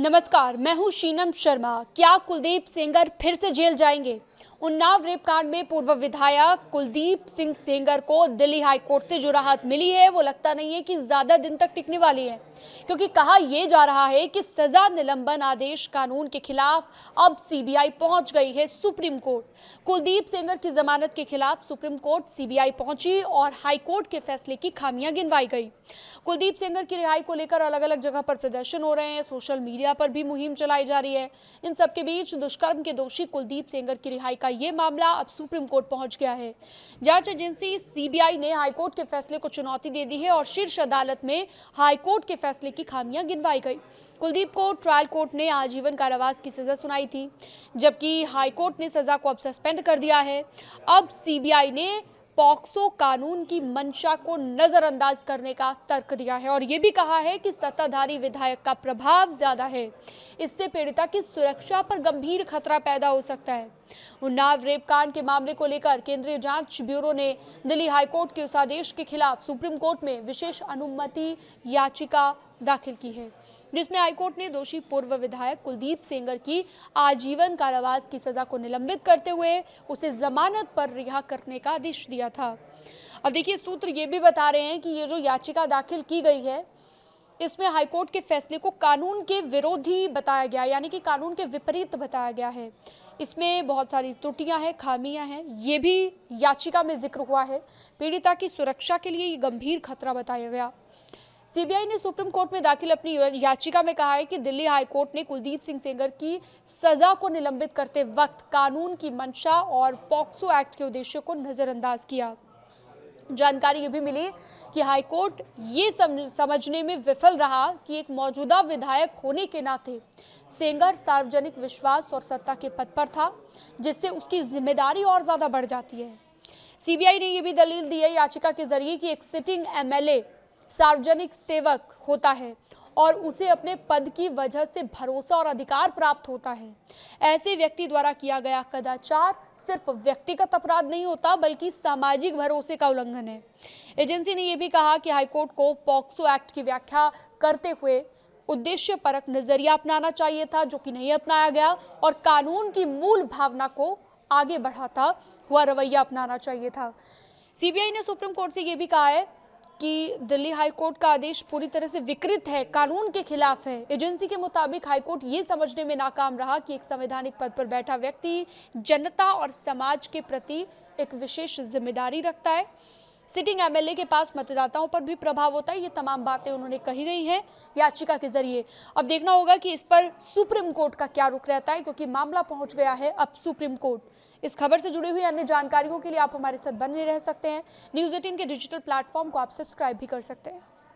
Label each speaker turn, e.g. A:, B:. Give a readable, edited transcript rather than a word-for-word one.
A: नमस्कार, मैं हूं शीनम शर्मा। क्या कुलदीप सेंगर फिर से जेल जाएंगे? उन्नाव रेप कांड में पूर्व विधायक कुलदीप सिंह सेंगर को दिल्ली हाई कोर्ट से जो राहत मिली है वो लगता नहीं है कि ज्यादा दिन तक टिकने वाली है, क्योंकि कहा यह जा रहा है कि सजा निलंबन आदेश कानून के खिलाफ अब सीबीआई पहुंच गई है सुप्रीम कोर्ट। कुलदीप सेंगर की जमानत के खिलाफ सुप्रीम कोर्ट सीबीआई पहुंची और हाई कोर्ट के फैसले की खामियां गिनवाई गई। कुलदीप सेंगर की रिहाई को लेकर अलग अलग जगह पर प्रदर्शन हो रहे हैं, सोशल मीडिया पर भी मुहिम चलाई जा रही है। इन सबके बीच दुष्कर्म के दोषी कुलदीप सेंगर की रिहाई का ये मामला अब सुप्रीम कोर्ट पहुंच गया है। जांच एजेंसी सीबीआई ने हाईकोर्ट के फैसले को चुनौती दे दी है और शीर्ष अदालत में हाईकोर्ट के फैसले की खामियां गिनवाई गई। कुलदीप को ट्रायल कोर्ट ने आजीवन कारावास की सजा सुनाई थी, जबकि हाईकोर्ट ने सजा को अब सस्पेंड कर दिया है। अब सीबीआई ने पॉक्सो कानून की मंशा को नजरअंदाज करने का तर्क दिया है और यह भी कहा है कि सत्ताधारी विधायक का प्रभाव ज्यादा है, इससे पीड़िता की सुरक्षा पर गंभीर खतरा पैदा हो सकता है। उन्नाव रेप कांड के मामले को लेकर केंद्रीय जांच ब्यूरो ने दिल्ली हाईकोर्ट के उस आदेश के खिलाफ सुप्रीम कोर्ट में विशेष अनुमति याचिका दाखिल की है, जिसमें हाईकोर्ट ने दोषी पूर्व विधायक कुलदीप सेंगर की आजीवन कारावास की सजा को निलंबित करते हुए उसे जमानत पर रिहा करने का आदेश दिया था। अब देखिए, सूत्र ये भी बता रहे हैं कि ये जो याचिका दाखिल की गई है, इसमें हाईकोर्ट के फैसले को कानून के विरोधी बताया गया, यानी कि कानून के विपरीत बताया गया है। इसमें बहुत सारी त्रुटियां हैं, खामियां हैं, ये भी याचिका में जिक्र हुआ है। पीड़िता की सुरक्षा के लिए ये गंभीर खतरा बताया गया। सीबीआई ने सुप्रीम कोर्ट में दाखिल अपनी याचिका में कहा है कि दिल्ली हाई कोर्ट ने कुलदीप सिंह सेंगर की सजा को निलंबित करते वक्त कानून की मंशा और पॉक्सो एक्ट के उद्देश्य को नजरअंदाज किया। जानकारी ये भी मिली कि हाईकोर्ट ये समझने में विफल रहा कि एक मौजूदा विधायक होने के नाते सेंगर सार्वजनिक विश्वास और सत्ता के पद पर था, जिससे उसकी जिम्मेदारी और ज्यादा बढ़ जाती है। सीबीआई ने यह भी दलील दी है याचिका के जरिए कि एक सिटिंग एमएलए सार्वजनिक सेवक होता है और उसे अपने पद की वजह से भरोसा और अधिकार प्राप्त होता है। ऐसे व्यक्ति द्वारा किया गया कदाचार सिर्फ व्यक्तिगत अपराध नहीं होता, बल्कि सामाजिक भरोसे का उल्लंघन है। एजेंसी ने यह भी कहा कि हाईकोर्ट को पॉक्सो एक्ट की व्याख्या करते हुए उद्देश्यपरक नजरिया अपनाना चाहिए था, जो कि नहीं अपनाया गया, और कानून की मूल भावना को आगे बढ़ाता हुआ रवैया अपनाना चाहिए था। सीबीआई ने सुप्रीम कोर्ट से यह भी कहा है कि दिल्ली हाईकोर्ट का आदेश पूरी तरह से विकृत है, कानून के खिलाफ है। एजेंसी के मुताबिक हाईकोर्ट ये समझने में नाकाम रहा कि एक संवैधानिक पद पर बैठा व्यक्ति जनता और समाज के प्रति एक विशेष जिम्मेदारी रखता है। सिटिंग एमएलए के पास मतदाताओं पर भी प्रभाव होता है। ये तमाम बातें उन्होंने कही गई हैं याचिका के जरिए। अब देखना होगा कि इस पर सुप्रीम कोर्ट का क्या रुख रहता है, क्योंकि मामला पहुंच गया है अब सुप्रीम कोर्ट। इस खबर से जुड़ी हुई अन्य जानकारियों के लिए आप हमारे साथ बने रह सकते हैं। न्यूज़ 18 के डिजिटल प्लेटफॉर्म को आप सब्सक्राइब भी कर सकते हैं।